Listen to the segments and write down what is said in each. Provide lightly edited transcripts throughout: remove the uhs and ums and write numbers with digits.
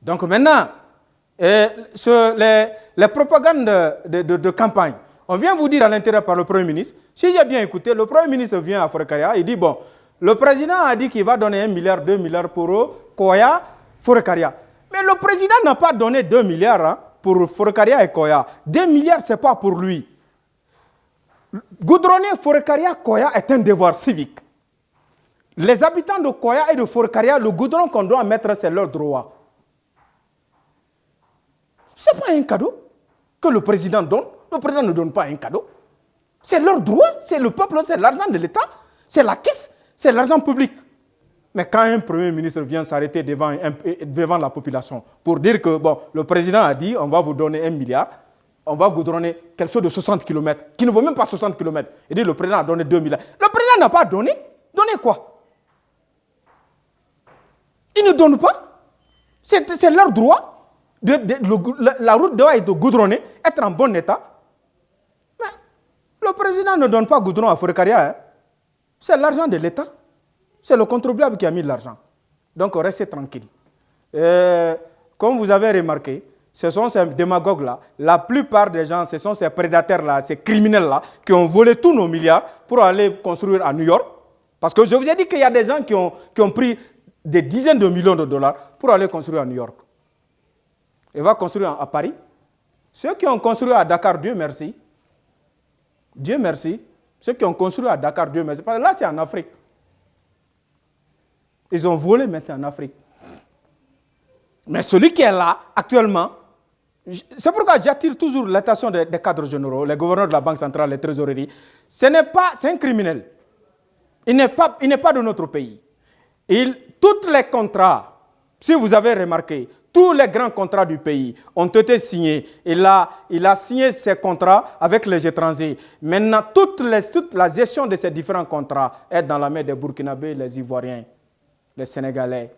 Donc maintenant, les propagandes de campagne, on vient vous dire à l'intérieur par le Premier ministre, si j'ai bien écouté, le Premier ministre vient à Forêt-Karia, il dit, bon, le président a dit qu'il va donner 1 milliard, 2 milliards pour Koya, Forêt-Karia. Mais le président n'a pas donné 2 milliards pour Forêt-Karia et Koya. 2 milliards, ce n'est pas pour lui. Goudronner Forêt-Karia, Koya est un devoir civique. Les habitants de Koya et de Forêt-Karia, le goudron qu'on doit mettre, c'est leur droit. Ce n'est pas un cadeau que le président donne. Le président ne donne pas un cadeau. C'est leur droit, c'est le peuple, c'est l'argent de l'État, c'est la caisse, c'est l'argent public. Mais quand un Premier ministre vient s'arrêter devant la population pour dire que bon, le président a dit on va vous donner 1 milliard, on va goudronner quelque chose de 60 km, qui ne vaut même pas 60 km. Il dit le président a donné 2 milliards. Le président n'a pas donné. Donné quoi? Il ne donne pas. C'est leur droit. La route doit être goudronnée, être en bon état. Mais le président ne donne pas goudron à Forêt-Karia. C'est l'argent de l'État. C'est le contribuable qui a mis l'argent. Donc restez tranquille. Comme vous avez remarqué, ce sont ces démagogues-là, la plupart des gens, ce sont ces prédateurs-là, ces criminels-là, qui ont volé tous nos milliards pour aller construire à New York. Parce que je vous ai dit qu'il y a des gens qui ont pris des dizaines de millions de dollars pour aller construire à New York. Et va construire à Paris. Ceux qui ont construit à Dakar, Dieu merci. Dieu merci. Ceux qui ont construit à Dakar, Dieu merci. Parce que là, c'est en Afrique. Ils ont volé, mais c'est en Afrique. Mais celui qui est là, actuellement, c'est pourquoi j'attire toujours l'attention des cadres généraux, les gouverneurs de la Banque centrale, les trésoreries. C'est un criminel. Il n'est pas de notre pays. Tous les contrats, si vous avez remarqué, tous les grands contrats du pays ont été signés. Il a signé ces contrats avec les étrangers. Maintenant, toute la gestion de ces différents contrats est dans la main des Burkinabés, les Ivoiriens, les Sénégalais,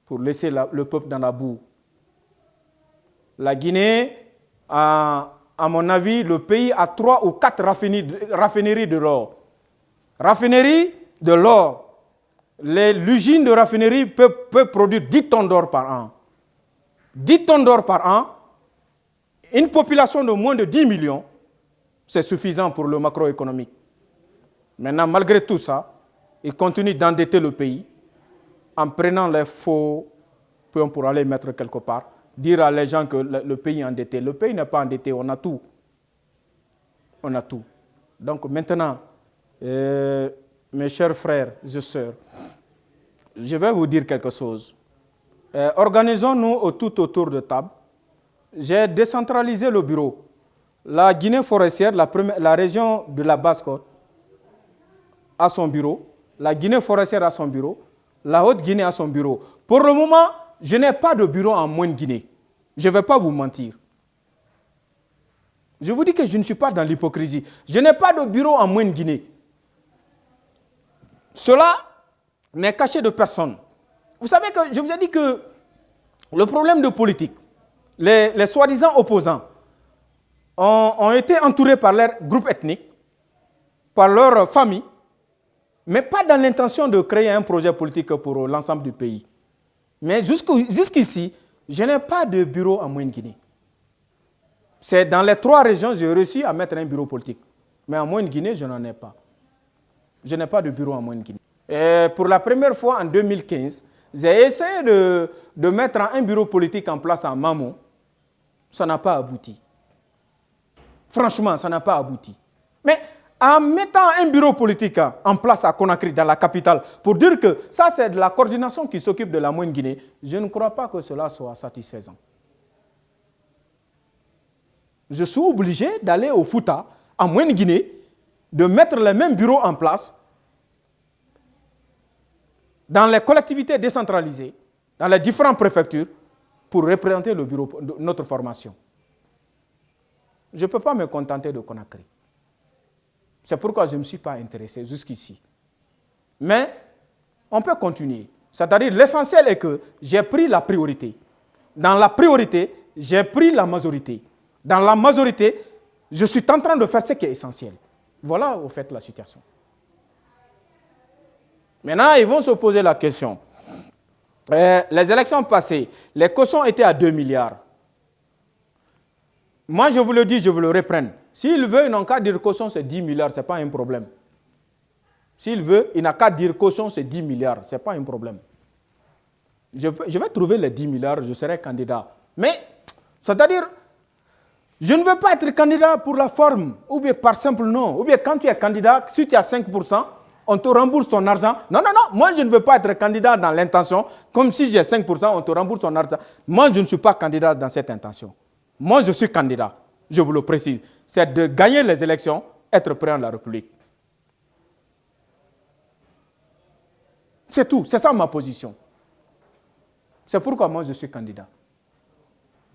pour laisser le peuple dans la boue. La Guinée, à mon avis, le pays a 3 ou 4 raffineries de l'or. Raffinerie de l'or. L'usine de raffinerie peut produire 10 tonnes d'or par an. 10 tonnes d'or par an, une population de moins de 10 millions, c'est suffisant pour le macroéconomique. Maintenant, malgré tout ça, ils continuent d'endetter le pays en prenant les faux pions pour aller mettre quelque part, dire à les gens que le pays est endetté. Le pays n'est pas endetté, on a tout. On a tout. Donc maintenant, mes chers frères et sœurs, je vais vous dire quelque chose. Organisons-nous tout autour de table. J'ai décentralisé le bureau. La Guinée forestière, la région de la Basse-Côte, a son bureau. La Guinée forestière a son bureau. La Haute-Guinée a son bureau. Pour le moment, je n'ai pas de bureau en Moyenne-Guinée. Je ne vais pas vous mentir. Je vous dis que je ne suis pas dans l'hypocrisie. Je n'ai pas de bureau en Moyenne-Guinée. Cela n'est caché de personne. Vous savez que je vous ai dit que le problème de politique, les soi-disant opposants ont été entourés par leur groupe ethnique, par leur famille, mais pas dans l'intention de créer un projet politique pour l'ensemble du pays. Mais jusqu'ici, je n'ai pas de bureau en Moyenne-Guinée. C'est dans les 3 régions que j'ai réussi à mettre un bureau politique. Mais en Moyenne-Guinée, je n'en ai pas. Je n'ai pas de bureau en Moyenne-Guinée. Et pour la première fois en 2015, j'ai essayé de mettre un bureau politique en place à Mamo. Ça n'a pas abouti. Franchement, ça n'a pas abouti. Mais en mettant un bureau politique en place à Conakry, dans la capitale, pour dire que ça, c'est de la coordination qui s'occupe de la Moyenne-Guinée, je ne crois pas que cela soit satisfaisant. Je suis obligé d'aller au Fouta, en Moyenne-Guinée, de mettre les mêmes bureaux en place dans les collectivités décentralisées, dans les différentes préfectures, pour représenter le bureau de notre formation. Je ne peux pas me contenter de Conakry. C'est pourquoi je ne me suis pas intéressé jusqu'ici. Mais on peut continuer. C'est-à-dire, l'essentiel est que j'ai pris la priorité. Dans la priorité, j'ai pris la majorité. Dans la majorité, je suis en train de faire ce qui est essentiel. Voilà, au fait, la situation. Maintenant, ils vont se poser la question. les élections passées, les cautions étaient à 2 milliards. Moi, je vous le dis, je vous le reprenne. S'il veut, il n'a qu'à dire caution, c'est 10 milliards, ce n'est pas un problème. S'il veut, il n'a qu'à dire caution, c'est 10 milliards, ce n'est pas un problème. Je vais trouver les 10 milliards, je serai candidat. Mais, c'est-à-dire, je ne veux pas être candidat pour la forme, ou bien par simple non. Ou bien quand tu es candidat, si tu as 5%, on te rembourse ton argent. Non, non, non, moi je ne veux pas être candidat dans l'intention, comme si j'ai 5%, on te rembourse ton argent. Moi je ne suis pas candidat dans cette intention. Moi je suis candidat, je vous le précise. C'est de gagner les élections, être président de la République. C'est tout, c'est ça ma position. C'est pourquoi moi je suis candidat.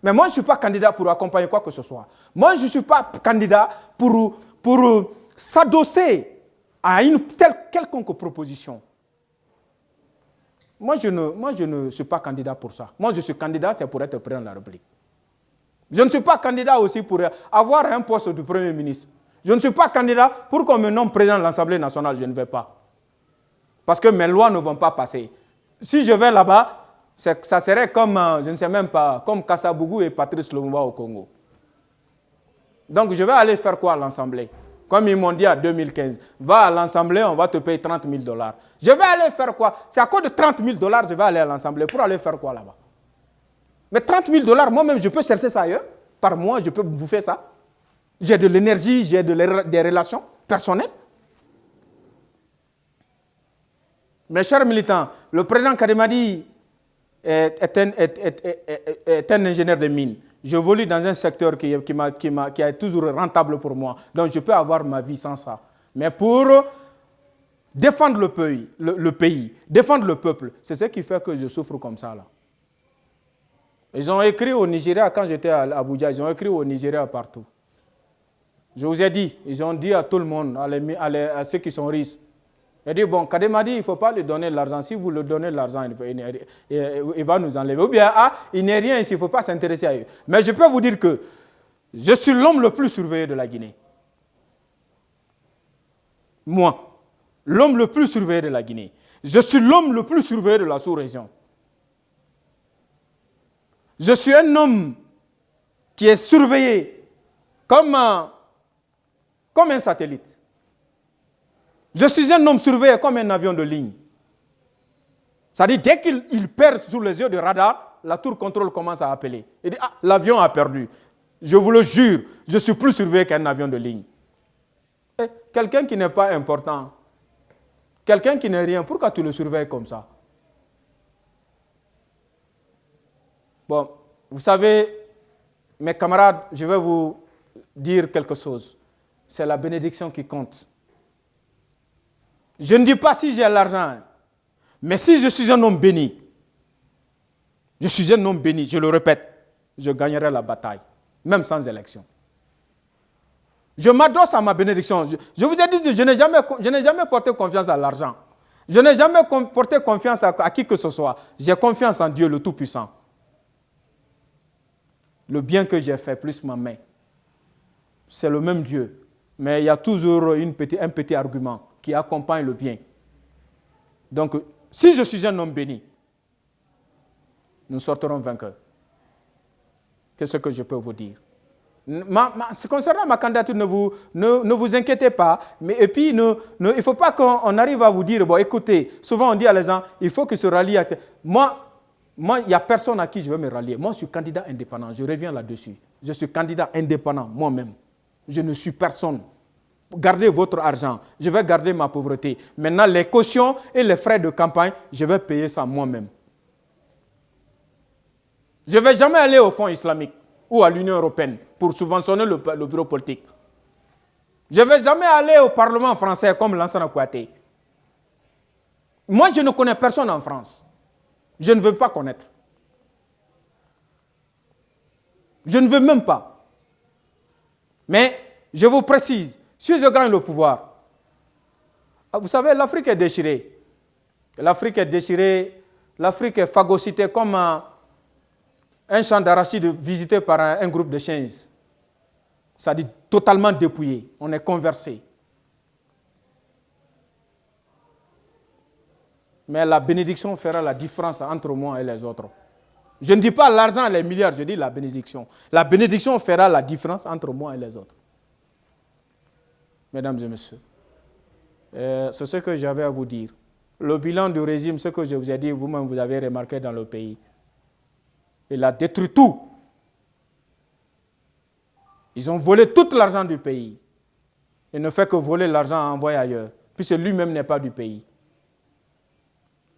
Mais moi je ne suis pas candidat pour accompagner quoi que ce soit. Moi je ne suis pas candidat pour s'adosser à une telle quelconque proposition. Moi je ne suis pas candidat pour ça. Moi je suis candidat, c'est pour être président de la République. Je ne suis pas candidat aussi pour avoir un poste de Premier ministre. Je ne suis pas candidat pour qu'on me nomme président de l'Assemblée nationale, je ne vais pas. Parce que mes lois ne vont pas passer. Si je vais là-bas, ça serait comme, je ne sais même pas, comme Kassabougou et Patrice Lumumba au Congo. Donc je vais aller faire quoi à l'Assemblée? Comme ils m'ont dit en 2015, va à l'Assemblée, on va te payer 30 000 $. Je vais aller faire quoi? C'est à cause de 30 000 $, je vais aller à l'Assemblée pour aller faire quoi là-bas? Mais 30 000 $, moi-même, je peux chercher ça ailleurs. Par mois, je peux bouffer ça. J'ai de l'énergie, j'ai des relations personnelles. Mes chers militants, le président Kademadi est un ingénieur de mines. J'évolue dans un secteur qui est toujours rentable pour moi. Donc je peux avoir ma vie sans ça. Mais pour défendre le pays, défendre le peuple, c'est ce qui fait que je souffre comme ça là. Ils ont écrit au Nigeria, quand j'étais à Abuja, ils ont écrit au Nigeria partout. Je vous ai dit, ils ont dit à tout le monde, à ceux qui sont riches, il dit, bon, Kademadi, il ne faut pas lui donner l'argent. Si vous lui donnez l'argent, il va nous enlever. Ou bien, il n'est rien ici, il ne faut pas s'intéresser à eux. Mais je peux vous dire que je suis l'homme le plus surveillé de la Guinée. Moi, l'homme le plus surveillé de la Guinée. Je suis l'homme le plus surveillé de la sous-région. Je suis un homme qui est surveillé comme un satellite. Je suis un homme surveillé comme un avion de ligne. C'est-à-dire, dès qu'il perd sous les yeux du radar, la tour contrôle commence à appeler. Il dit, l'avion a perdu. Je vous le jure, je suis plus surveillé qu'un avion de ligne. Quelqu'un qui n'est pas important, quelqu'un qui n'est rien, pourquoi tu le surveilles comme ça? Bon, vous savez, mes camarades, je vais vous dire quelque chose. C'est la bénédiction qui compte. Je ne dis pas si j'ai l'argent, mais si je suis un homme béni, je suis un homme béni, je le répète, je gagnerai la bataille, même sans élection. Je m'adosse à ma bénédiction. Je vous ai dit, je n'ai jamais porté confiance à l'argent. Je n'ai jamais porté confiance à qui que ce soit. J'ai confiance en Dieu, le Tout-Puissant. Le bien que j'ai fait, plus ma main, c'est le même Dieu. Mais il y a toujours un petit argument qui accompagne le bien. Donc, si je suis un homme béni, nous sortirons vainqueurs. Qu'est-ce que je peux vous dire? Concernant ma candidature, ne vous inquiétez pas. Et puis, il ne faut pas qu'on arrive à vous dire, bon, écoutez, souvent on dit à les gens, il faut qu'ils se rallient à... Moi, il n'y a personne à qui je vais me rallier. Moi, je suis candidat indépendant. Je reviens là-dessus. Je suis candidat indépendant, moi-même. Je ne suis personne. Gardez votre argent. Je vais garder ma pauvreté. Maintenant, les cautions et les frais de campagne, je vais payer ça moi-même. Je ne vais jamais aller au Fonds islamique ou à l'Union européenne pour subventionner le bureau politique. Je ne vais jamais aller au Parlement français comme Lansana Kouyaté. Moi, je ne connais personne en France. Je ne veux pas connaître. Je ne veux même pas. Mais je vous précise, si je gagne le pouvoir, vous savez, l'Afrique est déchirée. L'Afrique est déchirée, l'Afrique est phagocytée comme un champ d'arachide visité par un groupe de chiens. C'est-à-dire totalement dépouillé. On est conversé. Mais la bénédiction fera la différence entre moi et les autres. Je ne dis pas l'argent et les milliards, je dis la bénédiction. La bénédiction fera la différence entre moi et les autres. Mesdames et messieurs, c'est ce que j'avais à vous dire. Le bilan du régime, ce que je vous ai dit, vous-même vous avez remarqué dans le pays. Il a détruit tout. Ils ont volé tout l'argent du pays. Il ne fait que voler l'argent envoyé ailleurs, puisque lui-même n'est pas du pays.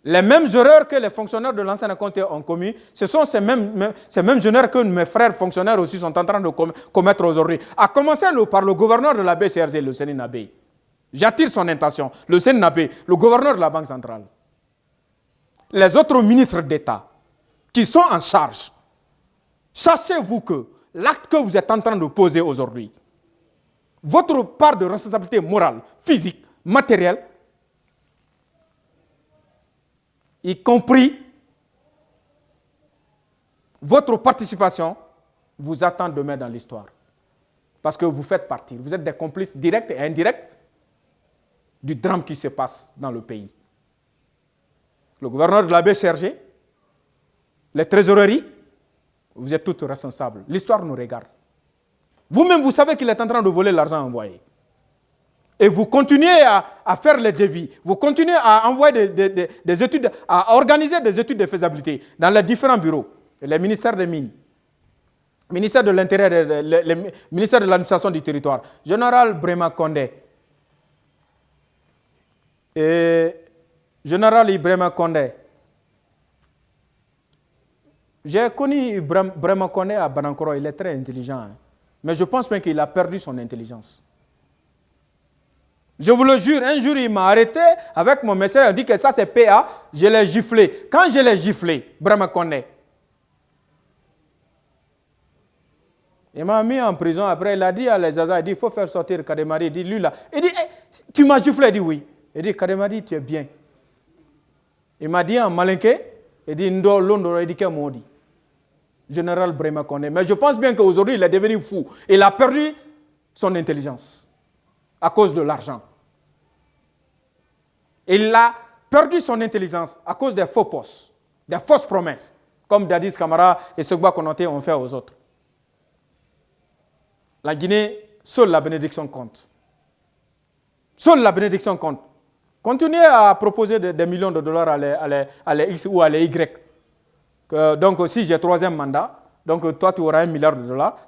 Les mêmes erreurs que les fonctionnaires de l'ancien comté ont commis, ce sont ces mêmes erreurs que mes frères fonctionnaires aussi sont en train de commettre aujourd'hui. À commencer par le gouverneur de la BCRG, le Séné Nabé. J'attire son intention. Le Séné Nabé, le gouverneur de la Banque centrale. Les autres ministres d'État qui sont en charge. Sachez-vous que l'acte que vous êtes en train de poser aujourd'hui, votre part de responsabilité morale, physique, matérielle, y compris votre participation, vous attend demain dans l'histoire. Parce que vous faites partie, vous êtes des complices directs et indirects du drame qui se passe dans le pays. Le gouverneur de la BCRG, les trésoreries, vous êtes tous responsables. L'histoire nous regarde. Vous-même, vous savez qu'il est en train de voler l'argent envoyé. Et vous continuez à faire les devis, vous continuez à envoyer des études, à organiser des études de faisabilité dans les différents bureaux, les ministères des Mines, le ministère de l'Intérieur, le ministère de l'Administration du Territoire, Général Brema Condé. Et Général Ibrahima Condé. J'ai connu Brema Condé à Banankoro, il est très intelligent, hein. Mais je pense même qu'il a perdu son intelligence. Je vous le jure, un jour, il m'a arrêté avec mon message, il dit que ça c'est PA, je l'ai giflé. Quand je l'ai giflé, Brema Condé, il m'a mis en prison. Après, il a dit à les Zaza, il dit, il faut faire sortir Kademari. Il dit, lui là, il dit, hey, tu m'as giflé? Il dit, oui. Il dit, Kademari, tu es bien. Il m'a dit en malinké, il dit, Ndo, Londo, il dit, qu'est-ce qu'il dit? Général Brema Condé. Mais je pense bien qu'aujourd'hui, il est devenu fou. Il a perdu son intelligence à cause de l'argent. Il a perdu son intelligence à cause des faux postes, des fausses promesses, comme Dadis Camara et Segba Konaté ont fait aux autres. La Guinée, seule la bénédiction compte. Seule la bénédiction compte. Continuez à proposer des millions de dollars à les X ou à les Y. Donc, si j'ai troisième mandat, donc toi tu auras $1 milliard,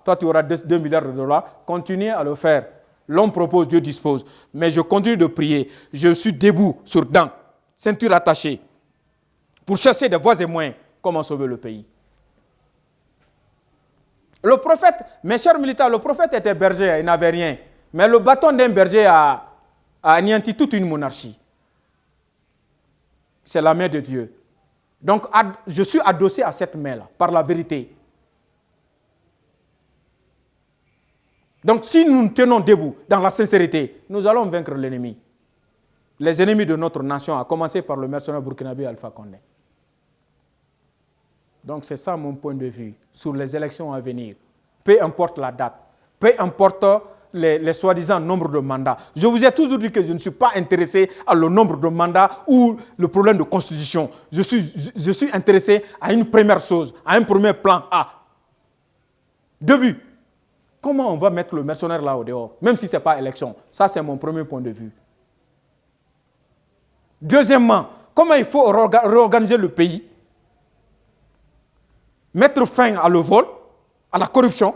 toi tu auras 2 milliards de dollars, continuez à le faire. L'homme propose, Dieu dispose. Mais je continue de prier. Je suis debout sur dents, ceinture attachée, pour chercher des voies et moyens. Comment sauver le pays? Le prophète, mes chers militaires, le prophète était berger, il n'avait rien. Mais le bâton d'un berger a anéanti toute une monarchie. C'est la main de Dieu. Donc, je suis adossé à cette main-là, par la vérité. Donc, si nous nous tenons debout dans la sincérité, nous allons vaincre l'ennemi. Les ennemis de notre nation, à commencer par le mercenaire burkinabé Alpha Condé. Donc, c'est ça mon point de vue sur les élections à venir. Peu importe la date, peu importe les soi-disant nombre de mandats. Je vous ai toujours dit que je ne suis pas intéressé à le nombre de mandats ou le problème de constitution. Je suis intéressé à une première chose, à un premier plan A. Début. Comment on va mettre le mercenaire là au dehors, même si ce n'est pas élection? Ça, c'est mon premier point de vue. Deuxièmement, comment il faut réorganiser le pays? Mettre fin à le vol, à la corruption.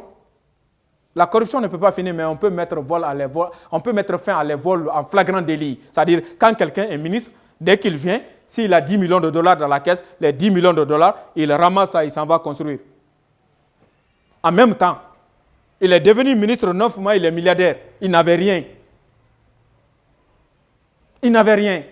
La corruption ne peut pas finir, mais on peut mettre fin à les vols en flagrant délit. C'est-à-dire, quand quelqu'un est ministre, dès qu'il vient, s'il a 10 millions de dollars dans la caisse, les 10 millions de dollars, il ramasse ça, il s'en va construire. En même temps, il est devenu ministre 9 mois, il est milliardaire. Il n'avait rien. Il n'avait rien.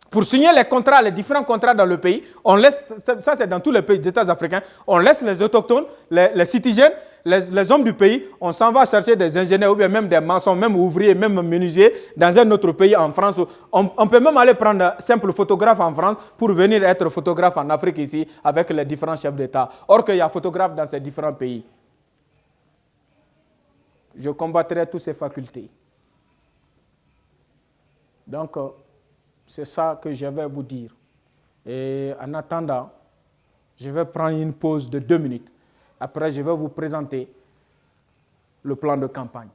Pour signer les contrats, les différents contrats dans le pays, on laisse, ça c'est dans tous les pays des États africains, on laisse les autochtones, les citoyens, les hommes du pays, on s'en va chercher des ingénieurs ou bien même des maçons, même ouvriers, même menuisiers dans un autre pays en France. On peut même aller prendre un simple photographe en France pour venir être photographe en Afrique ici avec les différents chefs d'État. Or qu'il y a photographes dans ces différents pays. Je combattrai toutes ces facultés. Donc, c'est ça que je vais vous dire. Et en attendant, je vais prendre une pause de 2 minutes. Après, je vais vous présenter le plan de campagne.